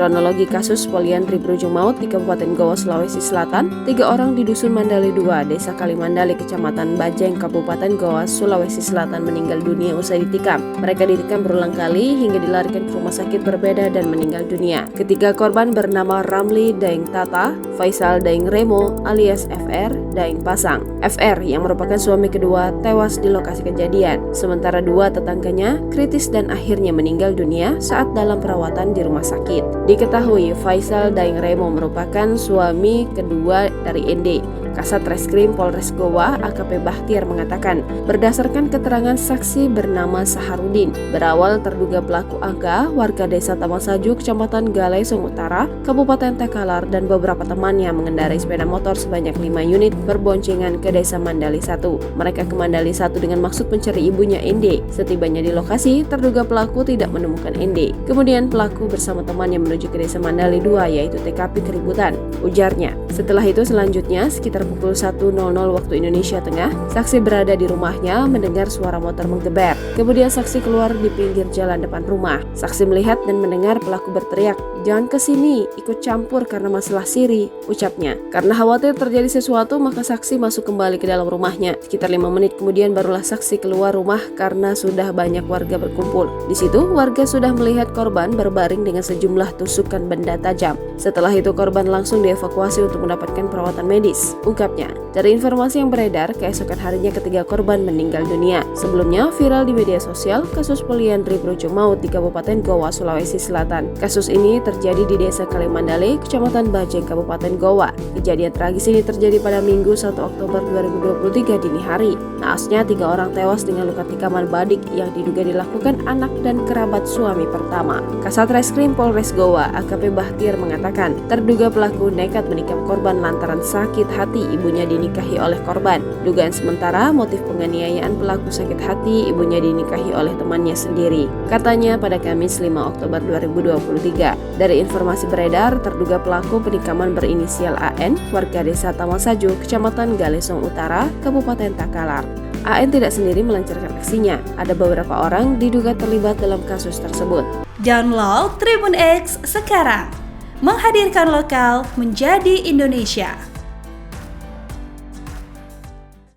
Kronologi kasus poliandri berujung maut di Kabupaten Goa, Sulawesi Selatan, 3 orang di Dusun Mandali 2, Desa Kalimandali, Kecamatan Bajeng, Kabupaten Goa, Sulawesi Selatan meninggal dunia usai ditikam. Mereka ditikam berulang kali hingga dilarikan ke rumah sakit berbeda dan meninggal dunia. Ketiga korban bernama Ramli Daeng Tata, Faisal Daeng Remo alias FR Daeng Pasang. FR yang merupakan suami kedua tewas di lokasi kejadian, sementara 2 tetangganya kritis dan akhirnya meninggal dunia saat dalam perawatan di rumah sakit. Diketahui Faisal Daeng Remo merupakan suami kedua dari ND. Kasat Reskrim Polres Goa AKP Bahtiar mengatakan, berdasarkan keterangan saksi bernama Saharudin, berawal terduga pelaku Aga, warga desa Tamangsaju, Kecamatan Galesong Utara, Kabupaten Takalar dan beberapa temannya mengendarai sepeda motor sebanyak 5 unit berboncengan ke desa Mandali 1. Mereka ke Mandali 1 dengan maksud mencari ibunya ND. Setibanya di lokasi, terduga pelaku tidak menemukan ND. Kemudian pelaku bersama temannya menuju ke desa Mandali 2 yaitu TKP keributan. Ujarnya, setelah itu selanjutnya sekitar pukul 1.00 waktu Indonesia Tengah, saksi berada di rumahnya mendengar suara motor menggeber. Kemudian saksi keluar di pinggir jalan depan rumah. Saksi melihat dan mendengar pelaku berteriak, "Jangan kesini, ikut campur karena masalah siri," ucapnya. Karena khawatir terjadi sesuatu, maka saksi masuk kembali ke dalam rumahnya. Sekitar 5 menit kemudian barulah saksi keluar rumah karena sudah banyak warga berkumpul. Di situ warga sudah melihat korban berbaring dengan sejumlah tusukan benda tajam. Setelah itu korban langsung dievakuasi untuk mendapatkan perawatan medis, ungkapnya. Dari informasi yang beredar, keesokan harinya ketiga korban meninggal dunia. Sebelumnya viral di media sosial kasus poliandri berujung maut di Kabupaten Goa, Sulawesi Selatan. Kasus ini terjadi di Desa Kalimandali, Kecamatan Bajeng, Kabupaten Goa. Kejadian tragis ini terjadi pada Minggu 1 Oktober 2023 dini hari. Naasnya 3 orang tewas dengan luka tikaman badik yang diduga dilakukan anak dan kerabat suami pertama. Kasat Reskrim Polres Goa AKP Bahtiar mengatakan, terduga pelaku nekat menikam korban lantaran sakit hati ibunya dinikahi oleh korban. Dugaan sementara motif penganiayaan pelaku sakit hati ibunya dinikahi oleh temannya sendiri. Katanya pada Kamis 5 Oktober 2023. Dari informasi beredar, terduga pelaku penikaman berinisial AN, warga desa Tamangsaju, Kecamatan Galesong Utara, Kabupaten Takalar. AN tidak sendiri melancarkan aksinya. Ada beberapa orang diduga terlibat dalam kasus tersebut. Download Tribun X sekarang. Menghadirkan lokal menjadi Indonesia.